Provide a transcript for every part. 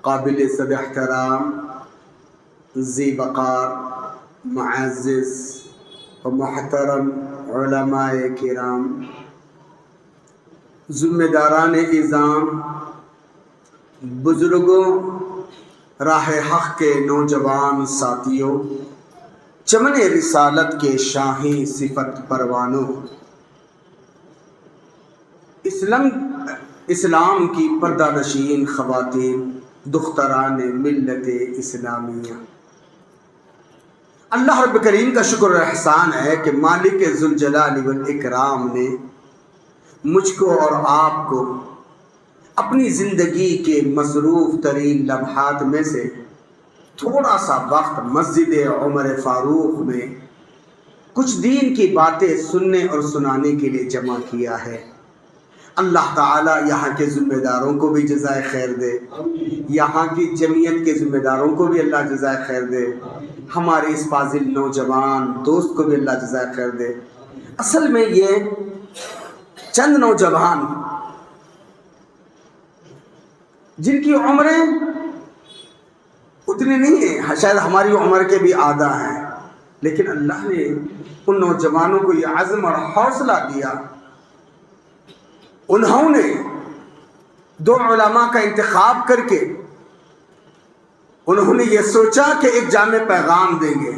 قابل صد احترام ذی وقار معزز و محترم علماء کرام، ذمہ داران اعظام، بزرگوں، راہ حق کے نوجوان ساتھیوں، چمن رسالت کے شاہی صفت پروانوں، اسلام کی پردہ نشین خواتین، دختران ملت اسلامیہ، اللہ رب کریم کا شکر و احسان ہے کہ مالک ذوالجلال والاکرام نے مجھ کو اور آپ کو اپنی زندگی کے مصروف ترین لمحات میں سے تھوڑا سا وقت مسجد عمر فاروق میں کچھ دین کی باتیں سننے اور سنانے کے لیے جمع کیا ہے۔ اللہ تعالیٰ یہاں کے ذمہ داروں کو بھی جزائے خیر دے، یہاں کی جمعیت کے ذمہ داروں کو بھی اللہ جزائے خیر دے، ہمارے اس فاضل نوجوان دوست کو بھی اللہ جزائے خیر دے۔ اصل میں یہ چند نوجوان جن کی عمریں اتنی نہیں ہیں، شاید ہماری عمر کے بھی آدھا ہیں، لیکن اللہ نے ان نوجوانوں کو یہ عزم اور حوصلہ دیا، انہوں نے دو علماء کا انتخاب کر کے انہوں نے یہ سوچا کہ ایک جامع پیغام دیں گے۔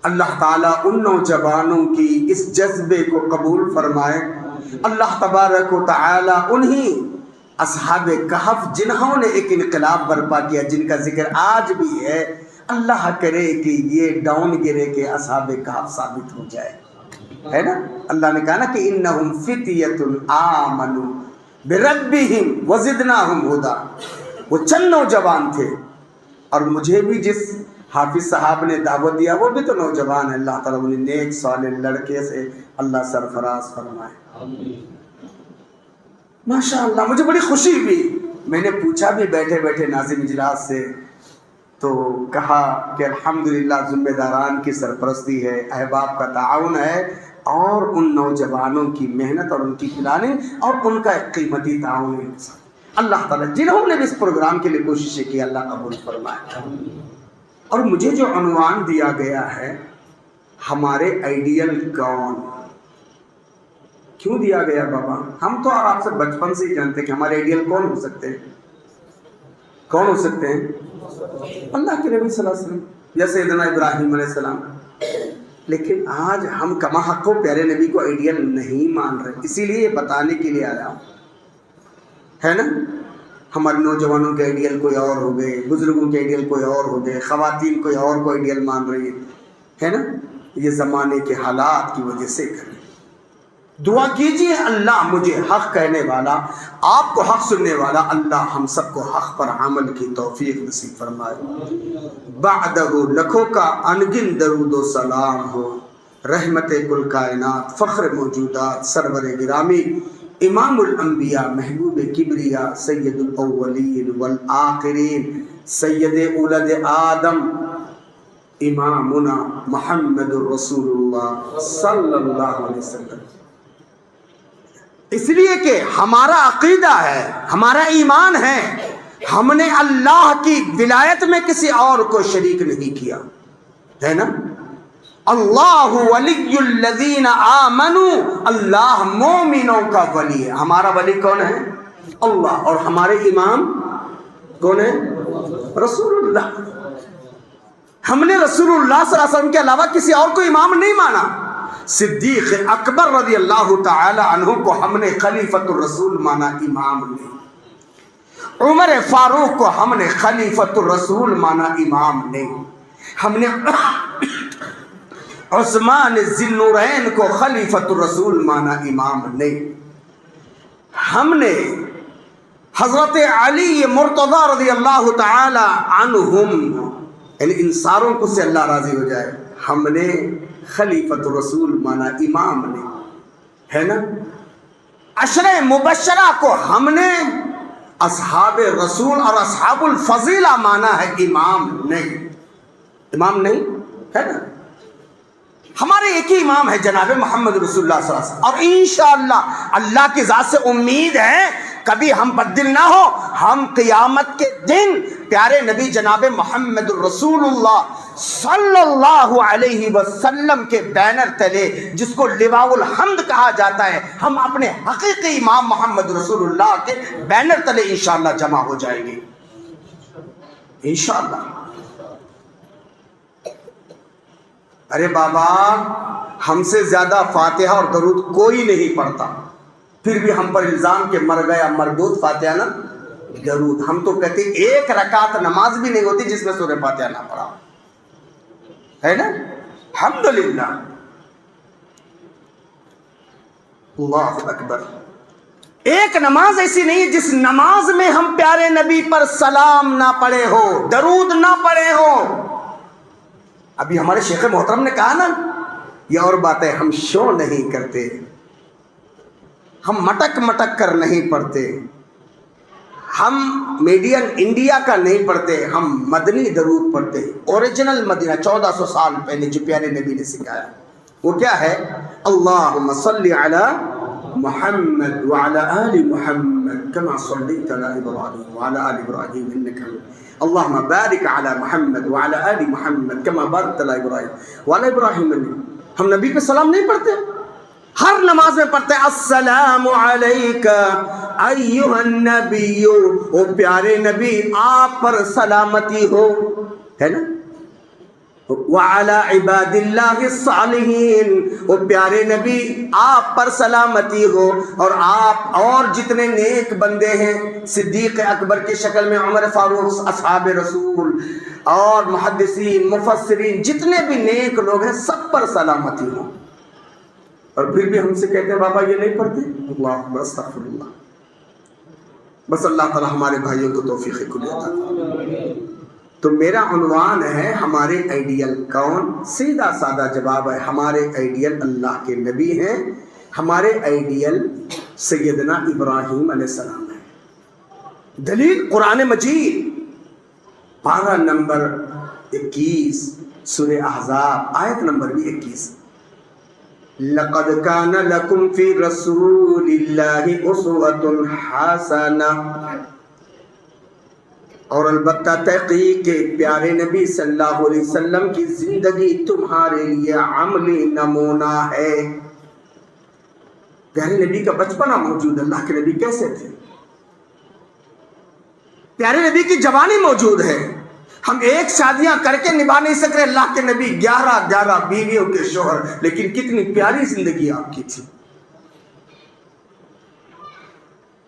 اللہ تعالیٰ ان نوجوانوں کی اس جذبے کو قبول فرمائے۔ اللہ تبارک و تعالیٰ انہی اصحاب کہف جنہوں نے ایک انقلاب برپا کیا، جن کا ذکر آج بھی ہے، اللہ کرے کہ یہ ڈاؤن گرے کے اصحاب کہف ثابت ہو جائے، ہے نا؟ اللہ نے کہا نا کہ انہم فتیۃ آمنوا بربہم وزدناہم ھدی، وہ چند نوجوان تھے، اور مجھے بھی جس حافظ صاحب نے دعوت دیا وہ بھی تو نوجوان ہے، اللہ تعالیٰ انہیں نیک صالح لڑکے سے اللہ سرفراز فرمائے۔ ماشاء اللہ، مجھے بڑی خوشی ہوئی، میں نے پوچھا بھی بیٹھے بیٹھے ناظم اجلاس سے، تو کہا کہ الحمدللہ ذمہ داران کی سرپرستی ہے، احباب کا تعاون ہے، اور ان نوجوانوں کی محنت اور ان کی پلاننگ اور ان کا ایک قیمتی تعاون ہے۔ اللہ تعالیٰ جنہوں نے بھی اس پروگرام کے لیے کوششیں کی اللہ قبول فرمائے۔ اور مجھے جو عنوان دیا گیا ہے ہمارے آئیڈیل کون، کیوں دیا گیا بابا؟ ہم تو اور آپ سے بچپن سے ہی جانتے ہیں کہ ہمارے آئیڈیل کون ہو سکتے ہیں، کون ہو سکتے ہیں؟ اللہ کے نبی صلی اللہ علیہ وسلم یا سیدنا ابراہیم علیہ السلام۔ لیکن آج ہم کما حق و پیارے نبی کو آئیڈیل نہیں مان رہے، اسی لیے یہ بتانے کے لیے آیا ہوں، ہے نا؟ ہمارے نوجوانوں کے آئیڈیل کوئی اور ہو گئے، بزرگوں کے آئیڈیل کوئی اور ہو گئے، خواتین کوئی اور کو آئیڈیل مان رہی ہے نا؟ یہ زمانے کے حالات کی وجہ سے کریں۔ دعا کیجئے اللہ مجھے حق کہنے والا، آپ کو حق سننے والا، اللہ ہم سب کو حق پر عمل کی توفیق نصیب فرمائے۔ بعدہ لکھوں کا انگن درود و سلام ہو، رحمت کل کائنات، فخر موجودات، سرور گرامی، امام الانبیاء، محبوب کبریا، سید الاولین والآخرین، سید اولد آدم، امامنا محمد رسول اللہ صلی اللہ علیہ وسلم۔ اس لیے کہ ہمارا عقیدہ ہے، ہمارا ایمان ہے، ہم نے اللہ کی ولایت میں کسی اور کو شریک نہیں کیا، ہے نا؟ اللہ ولی الذین آمنوا، اللہ مومنوں کا ولی ہے۔ ہمارا ولی کون ہے؟ اللہ۔ اور ہمارے امام کون ہے؟ رسول اللہ۔ ہم نے رسول اللہ صلی اللہ علیہ وسلم کے علاوہ کسی اور کو امام نہیں مانا۔ صدیق اکبر رضی اللہ تعالی عنہ کو ہم نے خلیفۃ الرسول مانا، امام نہیں۔ عمر فاروق کو ہم نے خلیفۃ الرسول مانا، امام نہیں۔ ہم نے عثمان ذی النورین کو خلیفۃ الرسول مانا، امام نہیں۔ ہم نے حضرت علی مرتضی رضی اللہ تعالی عنہم، یعنی ان ساروں کو سے اللہ راضی ہو جائے، ہم نے خلیفۃ الرسول مانا، امام نہیں، ہے نا؟ عشرہ مبشرہ کو ہم نے اصحاب رسول اور اصحاب الفضیلہ مانا ہے، امام نہیں، امام نہیں، ہے نا؟ ہمارے ایک ہی امام ہے جناب محمد رسول اللہ صلی اللہ علیہ وسلم، اور انشاءاللہ اللہ کی ذات سے امید ہے کبھی ہم بددل نہ ہو. ہم قیامت کے دن پیارے نبی جناب محمد الرسول اللہ صلی اللہ علیہ وسلم کے بینر تلے، جس کو لواء الحمد کہا جاتا ہے، ہم اپنے حقیقی امام محمد رسول اللہ کے بینر تلے انشاءاللہ جمع ہو جائیں گے انشاءاللہ. ارے بابا، ہم سے زیادہ فاتحہ اور درود کوئی نہیں پڑھتا، پھر بھی ہم پر الزام کہ مر گیا مردود فاتحہ نہ درود. ہم تو کہتے ایک رکعت نماز بھی نہیں ہوتی جس میں سورہ فاتحہ نہ پڑھا ہے نا. الحمدللہ. اللہ اکبر. ایک نماز ایسی نہیں جس نماز میں ہم پیارے نبی پر سلام نہ پڑھے ہو، درود نہ پڑھے ہو. ابھی ہمارے شیخ محترم نے کہا نا، یہ اور بات ہے، ہم شو نہیں کرتے، ہم مٹک مٹک کر نہیں پڑھتے، ہم میڈین انڈیا کا نہیں پڑھتے، ہم مدنی درود پڑھتے، اوریجنل مدینہ 1400 سال پہلے جو پیارے نبی نے سکھایا. وہ کیا ہے؟ اللہم صلی علی محمد وعلی آل محمد کما صلیت علی ابراہیم وعلی آل ابراہیم انک حمید. اللہم بارک علی محمد وعلی آل محمد کما بارکت علی ابراہیم وعلی ابراہیم انک. ہم نبی پہ سلام نہیں پڑھتے؟ ہر نماز میں پڑھتے ہیں السلام علیکہ ایھا النبی، او پیارے نبی آپ پر سلامتی ہو، ہے نا. وعلی عباد اللہ الصالحین، او پیارے نبی آپ پر سلامتی ہو، اور آپ اور جتنے نیک بندے ہیں، صدیق اکبر کی شکل میں عمر فاروق، اصحاب رسول اور محدثین مفسرین، جتنے بھی نیک لوگ ہیں سب پر سلامتی ہو. اور پھر بھی ہم سے کہتے ہیں بابا یہ نہیں پڑھتے. اللہ استغفر اللہ. بس اللہ تعالی ہمارے بھائیوں کو توفیق کلی عطا فرمائے. تو میرا عنوان ہے ہمارے آئیڈیل کون؟ سیدھا سادہ جواب ہے، ہمارے آئیڈیل اللہ کے نبی ہیں، ہمارے آئیڈیل سیدنا ابراہیم علیہ السلام ہے. دلیل قرآن مجید پارہ نمبر 21 سورہ احزاب آیت نمبر بھی 21. لقد كان لكم في رسول الله اسوة حسنة، اور البتہ تحقیق کے پیارے نبی صلی اللہ علیہ وسلم کی زندگی تمہارے لیے عملی نمونہ ہے. پیارے نبی کا بچپنا موجود. اللہ کے نبی کیسے تھے؟ پیارے نبی کی جوانی موجود ہے. ہم ایک شادیاں کر کے نبھا نہیں سک رہے، اللہ کے نبی 11 بیویوں کے شوہر، لیکن کتنی پیاری زندگی آپ کی تھی.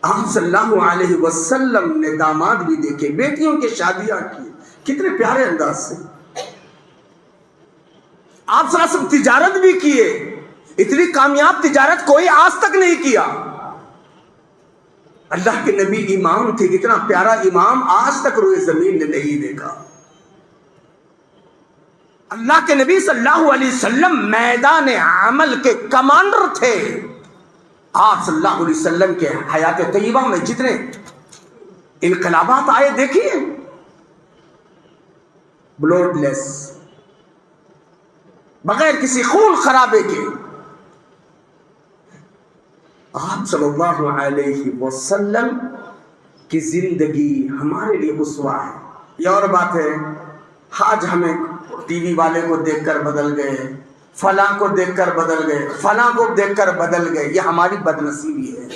آپ صلی اللہ علیہ وسلم نے داماد بھی دیکھے، بیٹیوں کے شادیاں کی، کتنے پیارے انداز سے. آپ صلی اللہ علیہ وسلم تجارت بھی کیے، اتنی کامیاب تجارت کوئی آج تک نہیں کیا. اللہ کے نبی امام تھے، اتنا پیارا امام آج تک روئے زمین نے نہیں دیکھا. اللہ کے نبی صلی اللہ علیہ وسلم میدان عمل کے کمانڈر تھے. آپ صلی اللہ علیہ وسلم کے حیات طیبہ میں جتنے انقلابات آئے دیکھیے، بلوڈ لیس، بغیر کسی خون خرابے کے. آپ صلی اللہ علیہ وسلم کی زندگی ہمارے لیے اسوہ ہے. یہ اور بات ہے، آج ہمیں ٹی وی والے کو دیکھ کر بدل گئے، فلاں کو دیکھ کر بدل گئے، فلاں کو دیکھ کر بدل گئے، یہ ہماری بد نصیبی ہے.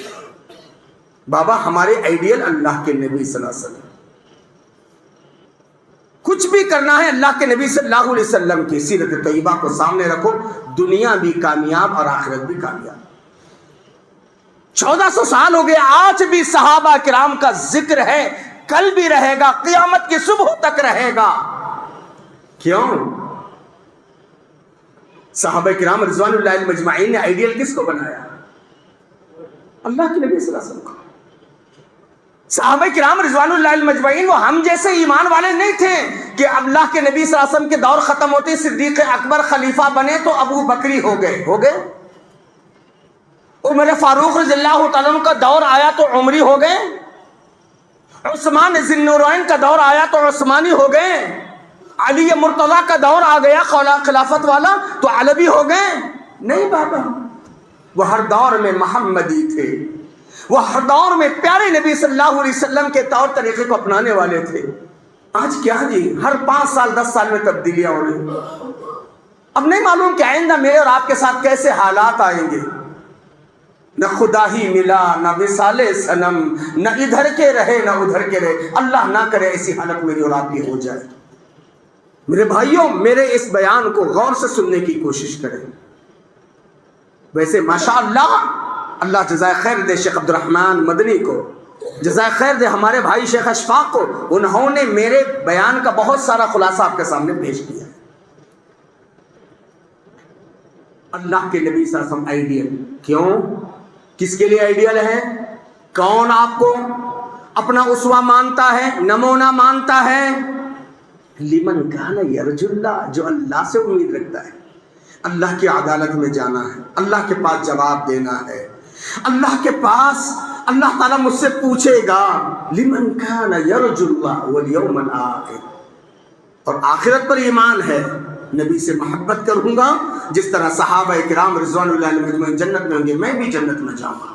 بابا ہمارے آئیڈیل اللہ کے نبی صلی اللہ علیہ وسلم. کچھ بھی کرنا ہے اللہ کے نبی صلی اللہ علیہ وسلم کی سیرت طیبہ کو سامنے رکھو، دنیا بھی کامیاب اور آخرت بھی کامیاب. 1400 سال ہو گئے، آج بھی صحابہ کرام کا ذکر ہے، کل بھی رہے گا، قیامت کی صبح تک رہے گا. کیوں؟ صحابہ کرام رضوان اللہ مجمعین نے آئیڈیل کس کو بنایا؟ اللہ کے نبی صلی اللہ علیہ وسلم کو. صحابہ کرام رضوان اللہ مجمعین وہ ہم جیسے ایمان والے نہیں تھے کہ اللہ کے نبی صلی اللہ علیہ وسلم کے دور ختم ہوتے صدیق اکبر خلیفہ بنے تو ابو بکری ہو گئے. عمر فاروق رضی اللہ تعالیٰ کا دور آیا تو عمری ہو گئے. عثمان ذی النورین کا دور آیا تو عثمانی ہو گئے. علی مرتضیٰ کا دور آ گیا خلافت والا تو علوی ہو گئے. نہیں بابا، وہ ہر دور میں محمدی تھے. وہ ہر دور میں پیارے نبی صلی اللہ علیہ وسلم کے طور طریقے کو اپنانے والے تھے. آج کیا جی، ہر 5 سال 10 سال میں تبدیلیاں ہو رہی. اب نہیں معلوم کہ آئندہ میرے اور آپ کے ساتھ کیسے حالات آئیں گے. نہ خدا ہی ملا، نہ وصال صنم، نہ ادھر کے رہے نہ ادھر کے رہے. اللہ نہ کرے ایسی حالت میری اور آپ کی ہو جائے. میرے بھائیوں، میرے اس بیان کو غور سے سننے کی کوشش کریں. ویسے ماشاءاللہ اللہ جزائے خیر دے شیخ عبد الرحمن مدنی کو، جزائے خیر دے ہمارے بھائی شیخ اشفاق کو، انہوں نے میرے بیان کا بہت سارا خلاصہ آپ کے سامنے پیش کیا. اللہ کے نبی صلی اللہ علیہ وسلم آئیڈیل. کیوں؟ کس کے لیے آئیڈیل ہے؟ کون آپ کو اپنا اسوہ مانتا ہے، نمونہ مانتا ہے؟ لمن کان یرجو اللہ، جو اللہ سے امید رکھتا ہے. اللہ کی عدالت میں جانا ہے، اللہ کے پاس جواب دینا ہے، اللہ کے پاس اللہ تعالیٰ مجھ سے پوچھے گا. لمن کان یرجو اللہ والیوم الآخر، اور آخرت پر ایمان ہے. نبی سے محبت کروں گا جس طرح صحابہ کرام رضوان اللہ علیہم اجمعین جنت میں ہوں گے، میں بھی جنت میں جاؤں گا.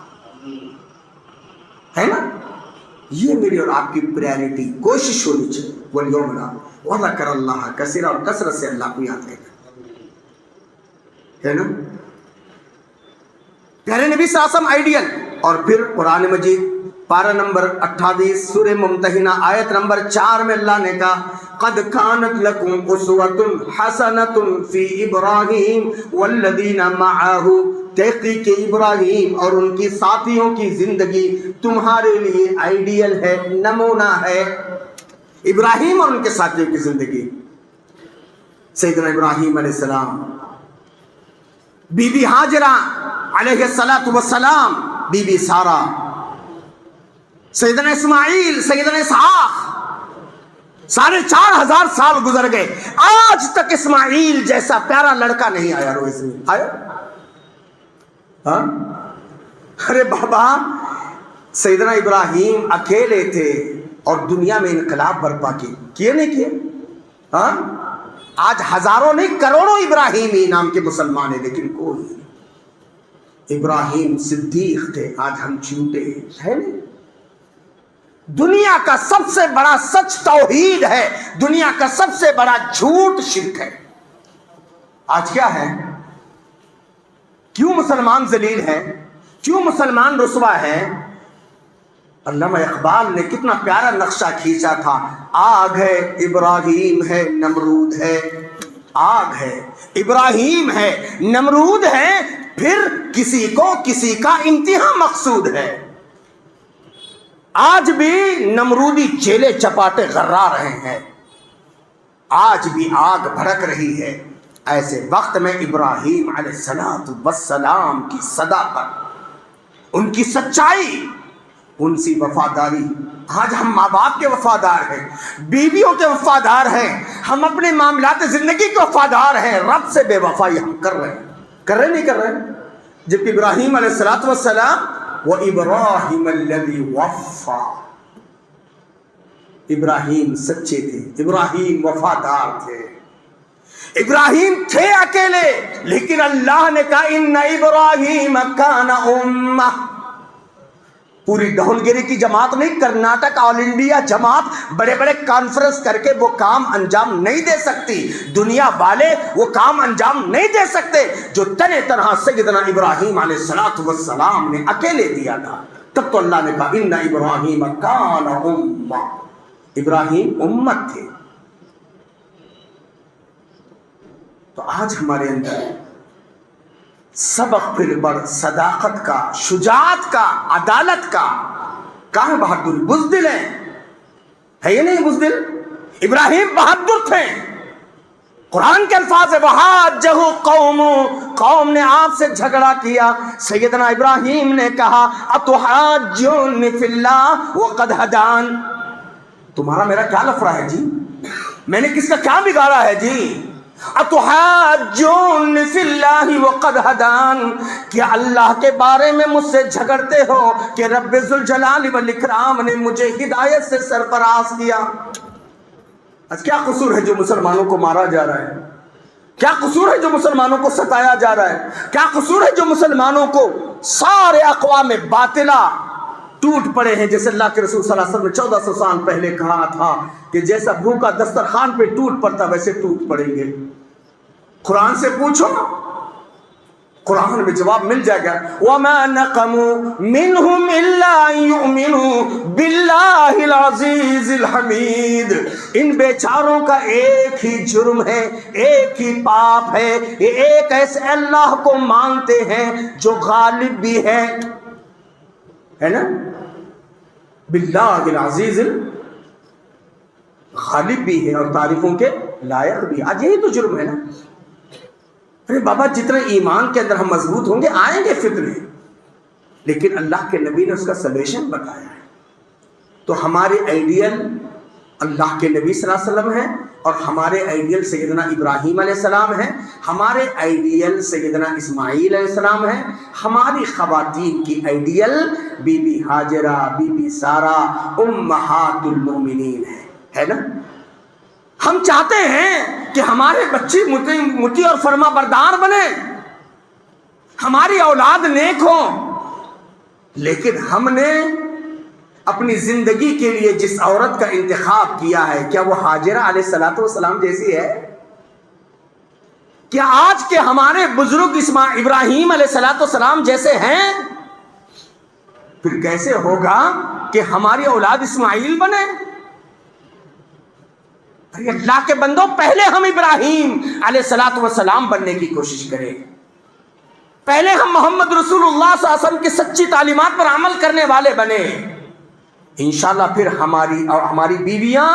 ہے نا؟ یہ میری اور آپ کی پریارٹی کوشش ہونی چاہیے. والیوم الآخر وذکر اللہ کثیرا، اور کثرت سے اللہ کو یاد کرنا ہے نا. پیارے نبی صلی اللہ علیہ وسلم آئیڈیل. اور پھر قرآن مجید پارہ نمبر 28 سورہ ممتحنہ آیت نمبر 4 میں اللہ نے کہا قد کانت لکم اسوۃ حسنۃ فی ابراہیم والذین معہ، تحقیق ابراہیم اور ان کی ساتھیوں کی زندگی تمہارے لیے آئیڈیل ہے، نمونہ ہے. ابراہیم اور ان کے ساتھیوں کی زندگی. سیدنا ابراہیم علیہ السلام، بی بی ہاجرہ علیہ السلام، بی بی سارہ، سیدنا اسماعیل، سیدنا اسحاق، 4,500 سال گزر گئے، آج تک اسماعیل جیسا پیارا لڑکا نہیں آیا. روز میں آیا؟ ہاں؟ ارے بابا، سیدنا ابراہیم اکیلے تھے اور دنیا میں انقلاب برپا کیے نہیں کیے؟ ہاں؟ آج ہزاروں نہیں کروڑوں ابراہیمی نام کے مسلمان ہیں، لیکن کوئی ابراہیم صدیق تھے. آج ہم جھوٹے ہیں نہیں. دنیا کا سب سے بڑا سچ توحید ہے، دنیا کا سب سے بڑا جھوٹ شرک ہے. آج کیا ہے؟ کیوں مسلمان ذلیل ہیں؟ کیوں مسلمان رسوا ہیں؟ علامہ اقبال نے کتنا پیارا نقشہ کھینچا تھا. آگ ہے، ابراہیم ہے، نمرود ہے. آگ ہے، ابراہیم ہے، نمرود ہے، پھر کسی کو کسی کا انتہا مقصود ہے. آج بھی نمرودی چیلے چپاٹے غرا رہے ہیں، آج بھی آگ بھڑک رہی ہے. ایسے وقت میں ابراہیم علیہ السلام کی صداقت، ان کی سچائی، ان سی وفاداری. آج ہم ماں باپ کے وفادار ہیں، بیویوں کے وفادار ہیں، ہم اپنے معاملات زندگی کے وفادار ہیں. رب سے بے وفائی ہم کر رہے ہیں نہیں کر رہے ہیں؟ جب ابراہیم علیہ السلام وَإِبْرَاهِيمَ الَّذِي وَفَّى، ابراہیم سچے تھے، ابراہیم وفادار تھے. ابراہیم تھے اکیلے، لیکن اللہ نے کہا اِنَّ إِبْرَاهِيمَ كَانَ أُمَّةً. پوری ڈھولگری کی جماعت نہیں، کرناٹک آل انڈیا جماعت بڑے بڑے کانفرنس کر کے وہ کام انجام نہیں دے سکتی. دنیا والے وہ کام انجام نہیں دے سکتے جو تنہ تنہا سیدنا ابراہیم علیہ السلام نے اکیلے دیا تھا. تب تو اللہ نے کہا ان ابراہیم کان امہ، ابراہیم امت تھے. تو آج ہمارے اندر سبق پھر بڑھ صداقت کا، شجاعت کا، عدالت کا. کہاں بہادر؟ بزدل ہیں، ہے یہ نہیں بزدل؟ ابراہیم بہادر تھے. قرآن کے الفاظ ہے وَحَاجَّهُ قَوْمُ، قوم نے آپ سے جھگڑا کیا. سیدنا ابراہیم نے کہا أَتُحَاجُّونِ فِي اللَّهِ وَقَدْ هَدَانِ، تمہارا میرا کیا لفڑا ہے جی؟ میں نے کس کا کیا بگاڑا ہے جی؟ أَتُحَاجُّونِ فِي اللَّهِ وَقَدْ هَدَانِ، کیا اللہ کے بارے میں مجھ سے جھگڑتے ہو کہ رب ذوالجلال والاکرام نے مجھے ہدایت سے سرفراز کیا. آج کیا قصور ہے جو مسلمانوں کو مارا جا رہا ہے؟ کیا قصور ہے جو مسلمانوں کو ستایا جا رہا ہے؟ کیا قصور ہے جو مسلمانوں کو سارے اقوام باطلہ ٹوٹ پڑے ہیں، جیسے اللہ کے رسول صلی اللہ علیہ وسلم نے 1400 سال پہلے کہا تھا کہ جیسا بھوکا دسترخوان پہ ٹوٹ پڑتا ویسے ٹوٹ پڑیں گے۔ قرآن سے پوچھو، قرآن میں جواب مل جائے گا۔ وَمَا نَقَمُوا مِنْهُمْ إِلَّا أَن يُؤْمِنُوا بِاللَّهِ الْعَزِيزِ الْحَمِيدِ۔ ان بیچاروں کا ایک ہی جرم ہے، ایک ہی پاپ ہے، یہ ایک ایسے اللہ کو مانتے ہیں جو غالب بھی ہے نا، باللہ العزیز غالب بھی ہے اور تعریفوں کے لائق بھی۔ آج یہی تو جرم ہے نا۔ ارے بابا جتنے ایمان کے اندر ہم مضبوط ہوں گے آئیں گے فتنے، لیکن اللہ کے نبی نے اس کا سلیوشن بتایا ہے۔ تو ہمارے آئیڈیل اللہ کے نبی صلی اللہ علیہ وسلم ہیں، اور ہمارے آئیڈیل سیدنا ابراہیم علیہ السلام ہیں، ہمارے آئیڈیل سیدنا اسماعیل علیہ السلام ہیں، ہماری خواتین کی آئیڈیل بی بی ہاجرہ، بی بی سارہ، امہات المومنین ہے نا۔ ہم چاہتے ہیں کہ ہمارے بچے مطیع اور فرما بردار بنے، ہماری اولاد نیک ہو، لیکن ہم نے اپنی زندگی کے لیے جس عورت کا انتخاب کیا ہے، کیا وہ ہاجرہ علیہ الصلوۃ والسلام جیسی ہے؟ کیا آج کے ہمارے بزرگ ابراہیم علیہ الصلوۃ والسلام جیسے ہیں؟ پھر کیسے ہوگا کہ ہماری اولاد اسماعیل بنے؟ اللہ کے بندوں، پہلے ہم ابراہیم علیہ الصلوۃ والسلام بننے کی کوشش کریں، پہلے ہم محمد رسول اللہ صلی اللہ علیہ وسلم کی سچی تعلیمات پر عمل کرنے والے بنے، انشاءاللہ پھر ہماری بیویاں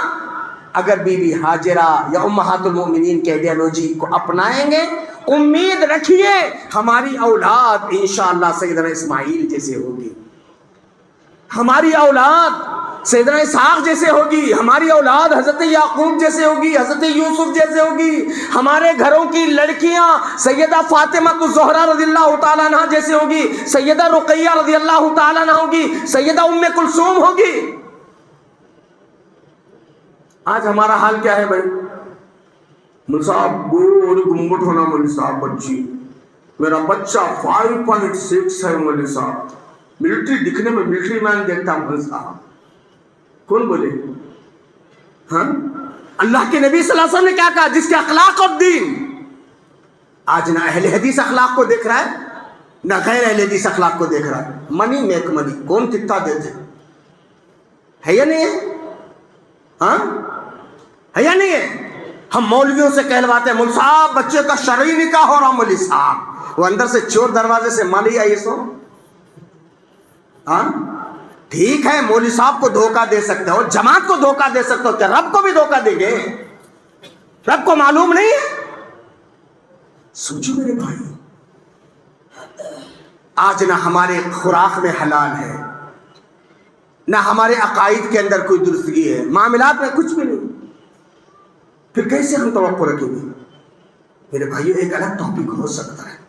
اگر بی بی ہاجرہ یا امہات المؤمنین کے آئیڈیالوجی کو اپنائیں گے، امید رکھیے ہماری اولاد انشاءاللہ سیدنا اسماعیل جیسے ہوگی، ہماری اولاد سیدنا اسحاق جیسے ہوگی، ہماری اولاد حضرت یعقوب جیسے ہوگی، حضرت یوسف جیسے ہوگی، ہمارے گھروں کی لڑکیاں سیدہ فاطمہ الزہرا رضی اللہ تعالیٰ عنہ جیسے ہوگی، سیدہ رقیہ رضی اللہ تعالیٰ عنہ ہوگی، سیدہ ام کلثوم ہوگی۔ آج ہمارا حال کیا ہے بھائی؟ مول صاحب گول گنبٹ ہونا، مول صاحب بچی، میرا بچہ 5.6 ہے، مول صاحب ملٹری دکھنے میں ملٹری مین دیکھتا ہوں، مول صاحب کون بولے؟ ہاں، اللہ کے نبی صلی اللہ علیہ وسلم نے کیا کہا؟ جس کے اخلاق اور دین، آج نہ اہل حدیث اخلاق کو دیکھ رہا ہے نہ غیر اہل حدیث اخلاق کو دیکھ رہا ہے۔ منی میک منی، کون کتنا دیتے ہے یا نہیں ہے؟ ہاں ہے یا نہیں ہے؟ ہم مولویوں سے کہلواتے ہیں مول صاحب بچے کا شرعی نکاح ہو رہا، مولوی صاحب وہ اندر سے چور دروازے سے مالی آئیے سو۔ ہاں ٹھیک ہے، مولوی صاحب کو دھوکہ دے سکتے ہو، جماعت کو دھوکہ دے سکتے ہو، کیا رب کو بھی دھوکہ دیں گے؟ رب کو معلوم نہیں ہے؟ سوچو میرے بھائی، آج نہ ہمارے خوراک میں حلال ہے، نہ ہمارے عقائد کے اندر کوئی درستگی ہے، معاملات میں کچھ بھی نہیں، پھر کیسے ہم توقع رکھیں گے؟ میرے بھائیو ایک الگ ٹاپک ہو سکتا ہے۔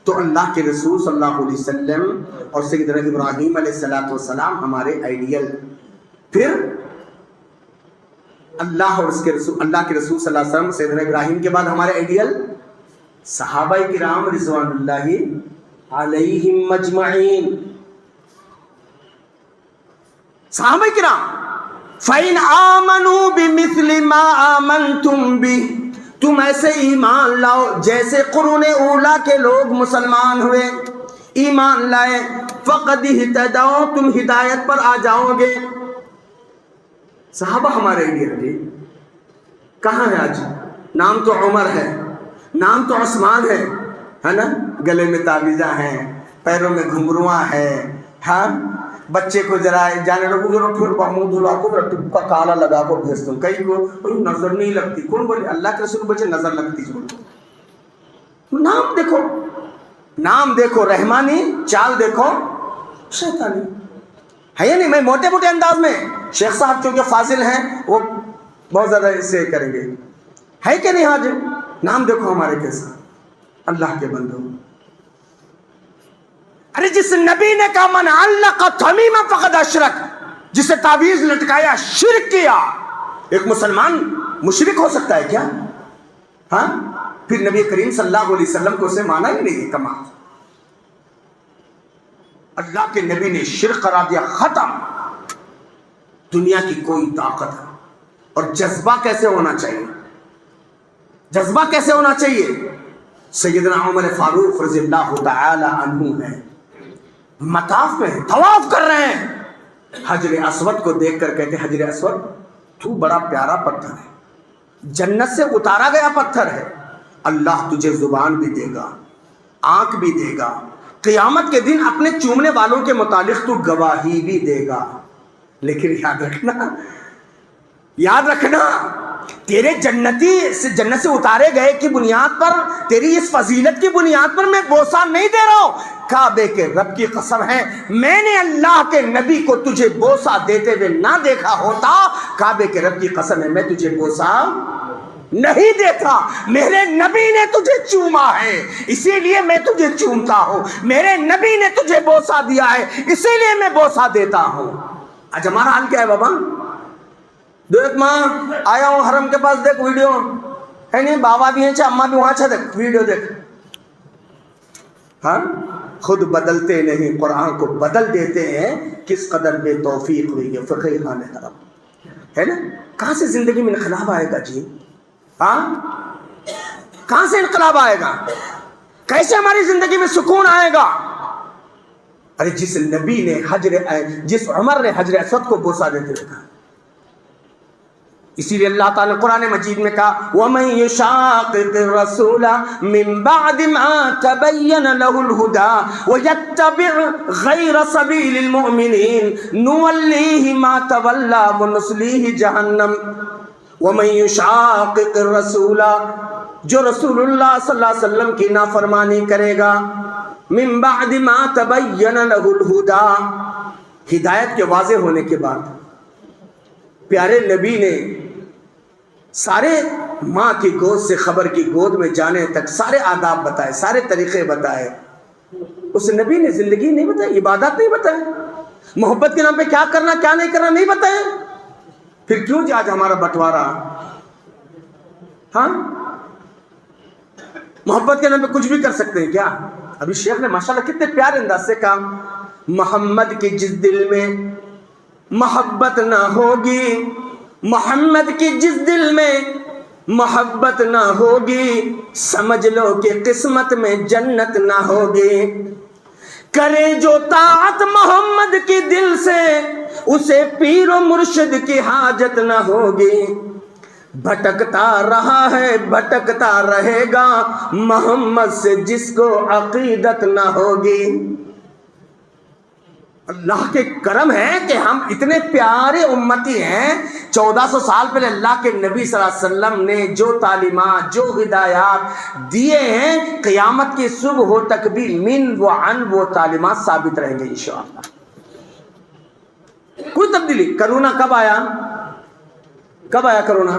تو اللہ کے رسول صلی اللہ علیہ وسلم اور سیدنا ابراہیم علیہ الصلوۃ والسلام ہمارے آئیڈیل، پھر اللہ اور اس کے رسول، اللہ کے رسول صلی اللہ علیہ وسلم سیدنا ابراہیم کے بعد ہمارے آئیڈیل صحابہ کرام رضوان اللہ علیہم مجمعین، صحابہ کرام فَإِنْ آمَنُوا بِمِثْلِ مَا آمَنْتُمْ بِهِ، تم ایسے ایمان لاؤ جیسے قرون اولا کے لوگ مسلمان ہوئے، ایمان لائے، فَقَدْ اهْتَدَوْا، تم ہدایت پر آ جاؤ گے۔ صحابہ ہمارے لیے تھے، کہاں ہے آج؟ نام تو عمر ہے، نام تو عثمان ہے نا، گلے میں تعویذہ ہیں، پیروں میں گھنگرواں ہے، ہاں بچے کو ذرا جانے لوگوں ذرا پھر منہ دھلا کو ٹپکا کالا لگا کر بھیجتا ہوں، کئی کو نظر نہیں لگتی، کون بولے؟ اللہ کے رسول بچے نظر لگتی جو، نام دیکھو، نام دیکھو رحمانی، چال دیکھو شیطانی، ہے یا نہیں؟ میں موٹے موٹے انداز میں، شیخ صاحب چونکہ فاضل ہیں وہ بہت زیادہ اس سے کریں گے، ہے کہ نہیں؟ آج نام دیکھو ہمارے کیسا، اللہ کے بندوں، ارے جس نبی نے کہا من علق تمیما فقد اشرک، جسے تعویذ لٹکایا شرک کیا، ایک مسلمان مشرک ہو سکتا ہے کیا؟ ہاں پھر نبی کریم صلی اللہ علیہ وسلم کو اسے مانا ہی نہیں ہے کمال۔ اللہ کے نبی نے شرک قرار دیا، ختم، دنیا کی کوئی طاقت ہے۔ اور جذبہ کیسے ہونا چاہیے؟ جذبہ کیسے ہونا چاہیے؟ سیدنا عمر فاروق رضی اللہ تعالی عنہ ہیں، مطاف میں طواف کر رہے ہیں، حجر اسود کو دیکھ کر کہتے ہیں حجر اسود تو بڑا پیارا پتھر ہے، جنت سے اتارا گیا پتھر ہے، اللہ تجھے زبان بھی دے گا، آنکھ بھی دے گا، قیامت کے دن اپنے چومنے والوں کے متعلق تو گواہی بھی دے گا، لیکن یاد رکھنا تیرے جنت سے اتارے گئے کی بنیاد پر، تیری اس فضیلت کی بنیاد پر میں بوسہ نہیں دے رہا ہوں، کعبے کے رب کی قسم ہے میں نے اللہ کے نبی کو تجھے بوسہ دیتے ہوئے نہ دیکھا ہوتا، کعبے کے رب کی قسم ہے میں تجھے بوسہ نہیں دیتا، میرے نبی نے تجھے چوما ہے اسی لیے میں تجھے چومتا ہوں، میرے نبی نے تجھے بوسہ دیا ہے اسی لیے میں بوسہ دیتا ہوں۔ آج ہمارا حال کیا ہے بابا؟ دیکھ ماں آیا ہوں حرم کے پاس، دیکھ ویڈیو ہے نہیں، بابا بھی ہیں چاہے اماں بھی وہاں، دیکھ ویڈیو دیکھ، ہاں خود بدلتے نہیں قرآن کو بدل دیتے ہیں، کس قدر بے توفیق ہوئی ہے فقہ خان حرم، ہے نا؟ کہاں سے زندگی میں انقلاب آئے گا جی؟ ہاں کہاں سے انقلاب آئے گا؟ کیسے ہماری زندگی میں سکون آئے گا؟ ارے جس نبی نے جس عمر نے حجر اسود کو بوسہ دیتے دیکھا، اسی لیے اللہ تعالیٰ نے قرآن مجید میں کہا وَمَن يُشَاقِقِ الرَّسُولَ مِن بَعْدِ مَا تَبَيَّنَ لَهُ الْهُدَى وَيَتَّبِعْ غَيْرَ سَبِيلِ الْمُؤْمِنِينَ نُوَلِّيهِ مَا تَوَلَّى وَنُصْلِيهِ جَهَنَّمَ وَمَن يُشَاقِقِ الرَّسُولَ، جو رسول اللہ صلی اللہ علیہ وسلم کی نافرمانی کرے گا، من بعد ما تبین له الہدی، ہدایت کے واضح ہونے کے بعد پیارے نبی نے سارے ماں کی گود سے خبر کی گود میں جانے تک سارے آداب بتائے، سارے طریقے بتائے، اس نبی نے زندگی نہیں بتائی، عبادت نہیں بتائے، محبت کے نام پہ کیا کرنا کیا نہیں کرنا نہیں بتائے، پھر کیوں جی آج ہمارا بٹوارا؟ ہاں محبت کے نام پہ کچھ بھی کر سکتے ہیں کیا؟ ابھی شیخ نے ماشاءاللہ کتنے پیارے انداز سے کہا محمد کی جس دل میں محبت نہ ہوگی، محمد کی جس دل میں محبت نہ ہوگی، سمجھ لو کہ قسمت میں جنت نہ ہوگی، کرے جو طاعت محمد کی دل سے اسے پیر و مرشد کی حاجت نہ ہوگی، بھٹکتا رہا ہے بھٹکتا رہے گا محمد سے جس کو عقیدت نہ ہوگی۔ اللہ کے کرم ہے کہ ہم اتنے پیارے امتی ہیں، 1400 سال پہلے اللہ کے نبی صلی اللہ علیہ وسلم نے جو تعلیمات جو ہدایات دیے ہیں قیامت کی صبح ہو تک بھی من و عن وہ تعلیمات ثابت رہیں گے انشاءاللہ۔ کوئی تبدیلی۔ کرونا کب آیا؟ کب آیا کرونا؟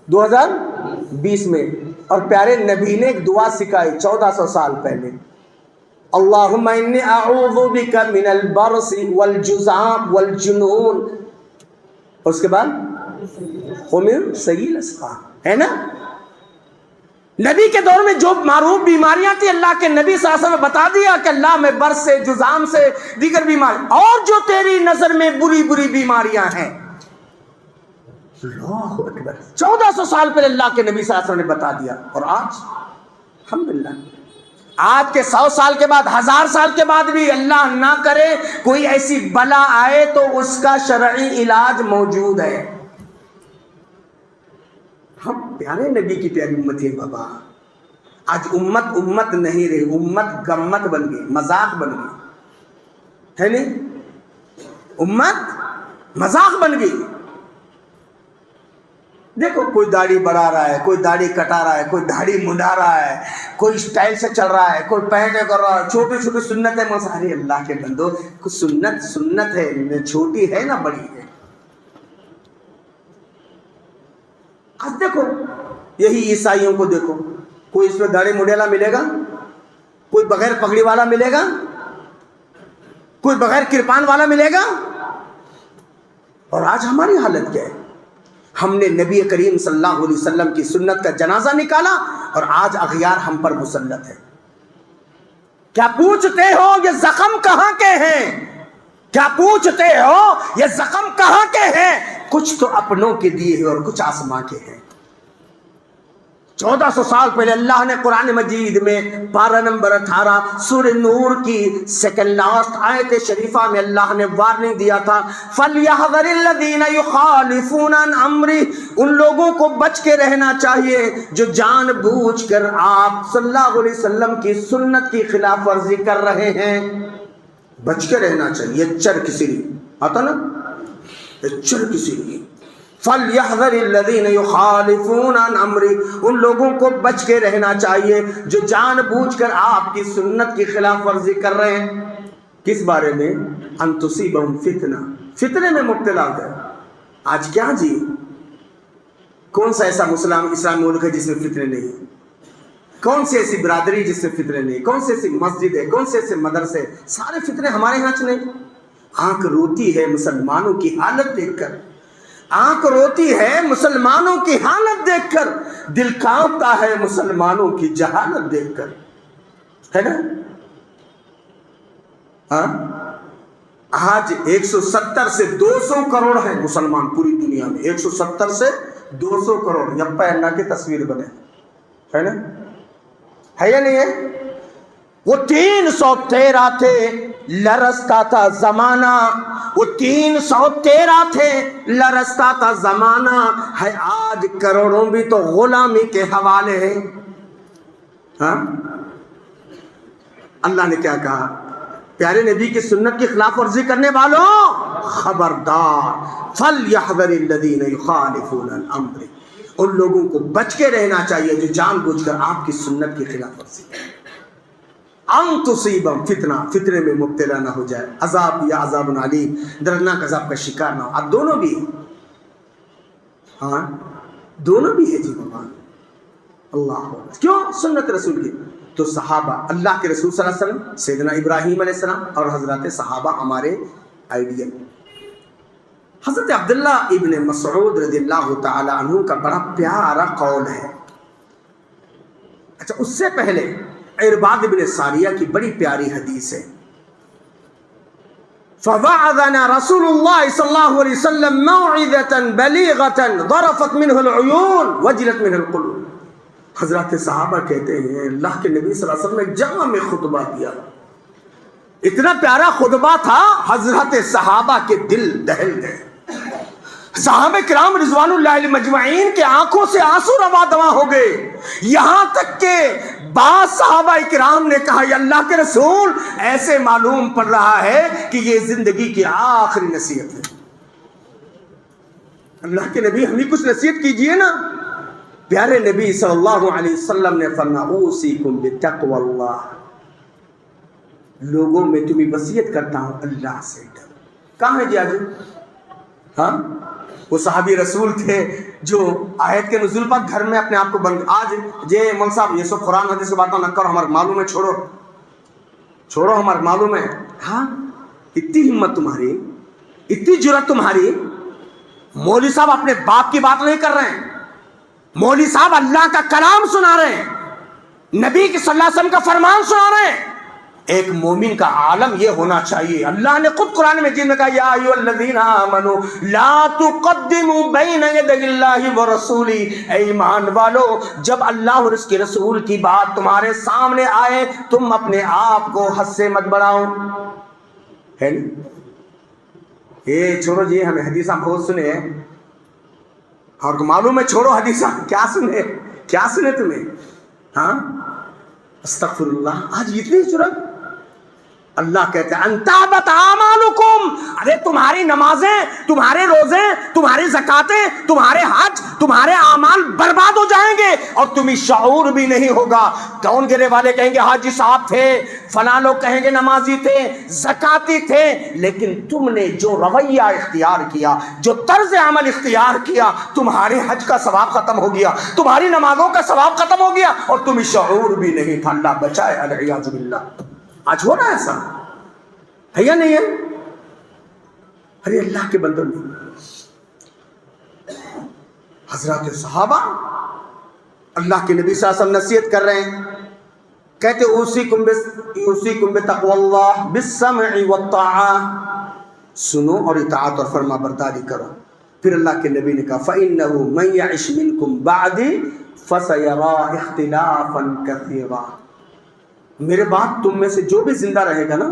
2020 میں، اور پیارے نبی نے ایک دعا سکھائی 1400 سال پہلے، اللہم انی اعوذ بک من البرص والجذام والجنون، اور اس کے بعد ومن سیئ الاسقام، ہے نا؟ نبی کے دور میں جو معروف بیماریاں تھی اللہ کے نبی صلی اللہ علیہ وسلم نے بتا دیا کہ اللہ میں برص سے جذام سے دیگر بیماری، اور جو تیری نظر میں بری بری بیماریاں ہیں، اللہ اکبر، 1400 سال پہلے اللہ کے نبی صلی اللہ علیہ وسلم نے بتا دیا، اور آج الحمدللہ آج کے 100 سال کے بعد 1000 سال کے بعد بھی اللہ نہ کرے کوئی ایسی بلا آئے تو اس کا شرعی علاج موجود ہے۔ ہم پیارے نبی کی پیاری امت ہے بابا، آج امت نہیں رہی، امت گمت بن گئی، مذاق بن گئی، ہے نہیں؟ امت مذاق بن گئی۔ دیکھو کوئی داڑھی بڑھا رہا ہے، کوئی داڑھی کٹا رہا ہے، کوئی داڑھی منڈا رہا ہے، کوئی سٹائل سے چل رہا ہے، کوئی پینٹ کر رہا ہے، چھوٹی چھوٹی سنتیں مساری، اللہ کے بندو کچھ سنت ہے، چھوٹی ہے نہ بڑی ہے۔ اب دیکھو یہی عیسائیوں کو دیکھو، کوئی اس میں داڑھی منڈیلا ملے گا، کوئی بغیر پگڑی والا ملے گا، کوئی بغیر کرپان والا ملے گا، اور آج ہماری حالت کیا ہے؟ ہم نے نبی کریم صلی اللہ علیہ وسلم کی سنت کا جنازہ نکالا اور آج اغیار ہم پر مسلط ہے۔ کیا پوچھتے ہو یہ زخم کہاں کے ہیں؟ کیا پوچھتے ہو یہ زخم کہاں کے ہیں؟ کچھ تو اپنوں کے دیے ہیں اور کچھ آسماں کے ہیں۔ 1400 سال پہلے اللہ نے قرآن مجید میں پارہ نمبر 18 سورہ نور کی سیکنڈ لاسٹ آیت شریفہ میں اللہ نے وارننگ دیا تھا، فَلْيَحْذَرِ الَّذِينَ يُخَالِفُونَ عَنْ أَمْرِهِ، ان لوگوں کو بچ کے رہنا چاہیے جو جان بوجھ کر آپ صلی اللہ علیہ وسلم کی سنت کی خلاف ورزی کر رہے ہیں۔ بچ کے رہنا چاہیے، چر کسی آتا نا، چر کسی نہیں۔ فَلْيَحْذَرِ الَّذِينَ يُخَالِفُونَ عَنْ أَمْرِهِ، ان لوگوں کو بچ کے رہنا چاہیے جو جان بوجھ کر آپ کی سنت کی خلاف ورزی کر رہے ہیں۔ کس بارے میں؟ أَن تُصِيبَهُمْ فِتْنَةٌ، فتنے میں مبتلا ہو گئے۔ آج کیا جی، کون سا ایسا اسلامی ملک ہے جس میں فتنے نہیں ہیں؟ کون سی ایسی برادری جس میں فتنے نہیں؟ کون سی ایسی مسجد ہے؟ کون سے ایسے مدرسے؟ سارے فتنے ہمارے ہاں نہیں۔ آنکھ روتی ہے مسلمانوں کی حالت دیکھ کر، آنکھ روتی ہے مسلمانوں کی حالت دیکھ کر، دل کانپتا ہے مسلمانوں کی جہالت دیکھ کر، ہے نا؟ آج 170 سے 200 کروڑ ہیں مسلمان پوری دنیا میں، 170 سے 200 کروڑ، یپا اللہ کی تصویر بنے، ہے نا؟ ہے یا نہیں ہے؟ وہ 313 تھے، لرزتا تھا زمانہ، وہ 313 تھے، لرزتا تھا زمانہ، ہے آج کروڑوں بھی تو غلامی کے حوالے ہیں۔ ہاں، اللہ نے کیا کہا؟ پیارے نبی کی سنت کی خلاف ورزی کرنے والوں خبردار، فَلْيَحْذَرِ الَّذِينَ يُخَالِفُونَ عَنْ أَمْرِهِ، ان لوگوں کو بچ کے رہنا چاہیے جو جان بوجھ کر آپ کی سنت کی خلاف ورزی کریں۔ ان تصیبہم فتنہ، فتنے میں مبتلا نہ ہو جائے، عذاب یا عذاب علیم، دردناک عذاب کا شکار نہ ہو۔ اب دونوں بھی، ہاں دونوں بھی ہے جی بابا، اللہ کیوں؟ سنت رسول کی تو صحابہ، اللہ کے رسول صلی اللہ علیہ وسلم، سیدنا ابراہیم علیہ السلام اور حضرات صحابہ ہمارے آئیڈیل۔ حضرت عبداللہ ابن مسعود رضی اللہ تعالی عنہ کا بڑا پیارا قول ہے۔ اچھا، اس سے پہلے عرباد بن ساریہ کی بڑی پیاری حدیث ہے، فَوَعَظَنَا رَسُولُ اللَّهِ صلی اللہ علیہ وسلم مَوْعِظَةً بَلِيغَةً ضَرَفَتْ مِنْهُ الْعُيُونُ وَجِلَتْ مِنْهُ الْقُلُوبُ۔ حضرات صحابہ کہتے ہیں اللہ کے نبی صلی اللہ علیہ وسلم ایک جگہ میں خطبہ دیا، اتنا پیارا خطبہ تھا، حضرات صحابہ کے دل دہل گئے، صحابہ کرام رضوان اللہ علیہ مجمعین کے آنکھوں سے آنسو روا دوا ہو گئے، یہاں تک کہ بعض صحابہ کرام نے کہا یا اللہ کے رسول، ایسے معلوم پڑ رہا ہے کہ یہ زندگی کی آخری نصیحت ہے۔ اللہ کے نبی ہمیں کچھ نصیحت کیجئے نا۔ پیارے نبی صلی اللہ علیہ وسلم نے فرمایا اوصیکم بتقوی اللہ، لوگوں میں تمہیں وصیت کرتا ہوں اللہ سے ڈرو۔ کہاں ہے جی آج؟ ہاں، وہ صحابی رسول تھے جو آیت کے نزول پر گھر میں اپنے آپ کو بند، آج جے مول صاحب یہ سب قرآن حدیث کی باتوں نہ کرو، ہمارے معلوم ہے، چھوڑو ہمارے معلوم ہے۔ ہاں، اتنی ہمت تمہاری، اتنی جرأت تمہاری، مولوی صاحب اپنے باپ کی بات نہیں کر رہے ہیں، مولوی صاحب اللہ کا کلام سنا رہے ہیں، نبی صلی اللہ علیہ وسلم کا فرمان سنا رہے ہیں۔ ایک مومن کا عالم یہ ہونا چاہیے، اللہ نے خود قرآن مجید میں کہا یا ایھا الذین آمنوا لا تقدموا بین یدی اللہ ورسولہ، اے ایمان والو جب اللہ اور اس کے رسول کی بات تمہارے سامنے آئے تم اپنے آپ کو حد سے مت بڑھاؤ، ہے نا؟ یہ چھوڑو جی، ہمیں حدیثاں بہت سنے ہیں اور معلوم ہے، چھوڑو حدیثاں، کیا سنے تمہیں؟ ہاں، استغفر اللہ، آج اتنی جرأت۔ اللہ کہتے ہیں انتابت اعمالکم، ارے تمہاری نمازیں، تمہارے روزے، تمہاری زکاتیں، تمہارے حج، تمہارے اعمال برباد ہو جائیں گے اور تمہیں شعور بھی نہیں ہوگا۔ کون گرے والے کہیں گے حاجی صاحب تھے، فلاں لوگ کہیں گے نمازی تھے، زکاتی تھے، لیکن تم نے جو رویہ اختیار کیا، جو طرز عمل اختیار کیا، تمہارے حج کا ثواب ختم ہو گیا، تمہاری نمازوں کا ثواب ختم ہو گیا اور تمہیں شعور بھی نہیں تھا۔ اللہ بچائے، العیاذ باللہ۔ آج ہو رہا ہے ایسا، ہے یا نہیں ہے؟ ارے اللہ کے بندوں نے، حضرات صحابہ اللہ کے نبی صلی اللہ علیہ وسلم نصیحت کر رہے ہیں، کہتے اوصیکم بتقواللہ بالسمع والطاعہ، سنو اور اطاعت اور فرما برداری کرو۔ پھر اللہ کے نبی نے کہا فَإِنَّهُ مَن يَعِشْ مِنْكُمْ بَعْدِي فَسَيَرَىٰ اخْتِلَافًا كَثِيرًا، میرے بعد تم میں سے جو بھی زندہ رہے گا نا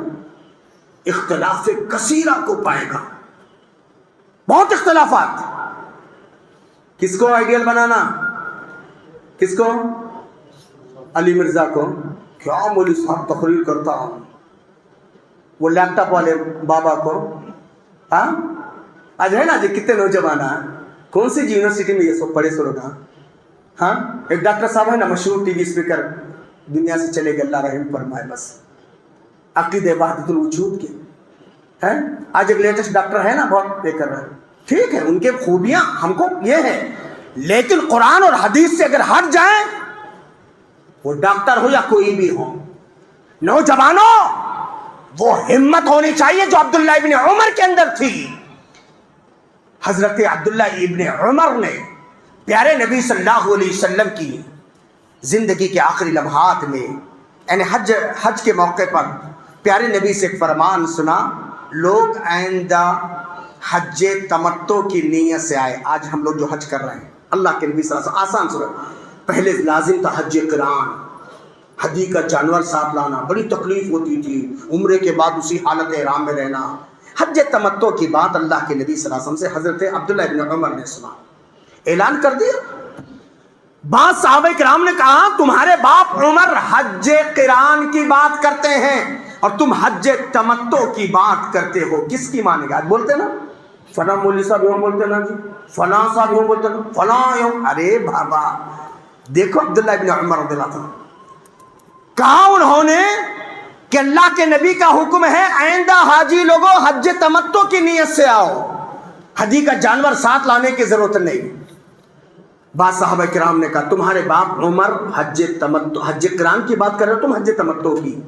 اختلاف کثیرہ کو پائے گا، بہت اختلافات۔ کس کو آئیڈیل بنانا؟ کس کو؟ علی مرزا کو؟ کیا مولوی صاحب تقریر کرتا ہوں۔ وہ لیپ ٹاپ والے بابا کو؟ ہاں آج ہے نا جی کتنے نوجوان ہیں، کون سی یونیورسٹی میں یہ سب پڑھے سو لوگ؟ ہاں ایک ڈاکٹر صاحب ہے نا مشہور ٹی وی اسپیکر، دنیا سے چلے گئے، اللہ رحم فرمائے، بس عقیدہ وحدت الوجود کے ہیں۔ آج ایک لیٹسٹ ڈاکٹر ہے نا بہت یہ کر رہا ہے، ٹھیک ہے ان کے خوبیاں ہم کو یہ ہے، لیکن قرآن اور حدیث سے اگر ہٹ جائیں، وہ ڈاکٹر ہو یا کوئی بھی ہو، نوجوانوں وہ ہمت ہونی چاہیے جو عبداللہ ابن عمر کے اندر تھی۔ حضرت عبداللہ ابن عمر نے پیارے نبی صلی اللہ علیہ وسلم کی زندگی کے آخری لمحات میں یعنی حج کے موقع پر پیارے نبی سے ایک فرمان سنا، لوگ آئندہ حج تمتع کی نیت سے آئے۔ آج ہم لوگ جو حج کر رہے ہیں، اللہ کے نبی صلی اللہ علیہ وسلم آسان سنا، پہلے لازم تھا حج قران، حدی کا جانور ساتھ لانا، بڑی تکلیف ہوتی تھی، عمرے کے بعد اسی حالت احرام میں رہنا۔ حج تمتع کی بات اللہ کے نبی صلی اللہ علیہ وسلم سے حضرت عبداللہ ابن عمر نے سنا، اعلان کر دیا۔ بعض صحابہ کرام نے کہا تمہارے باپ عمر حج قران کی بات کرتے ہیں اور تم حج تمتع کی بات کرتے ہو، کس کی مانے گا؟ بولتے نا فلاں مولوی صاحب یوں بولتے نا جی، فلاں صاحب یوں بولتے نا، فلاں یوں۔ ارے بابا دیکھو عبداللہ ابن عمر رضی اللہ عنہ، کہا انہوں نے کہ اللہ کے نبی کا حکم ہے آئندہ حاجی لوگوں حج تمتع کی نیت سے آؤ، حدی کا جانور ساتھ لانے کی ضرورت نہیں۔ بعض صحابہ کرام نے کہا تمہارے باپ عمر حج قران کی بات کر رہے ہو، تم حج تمتع کی۔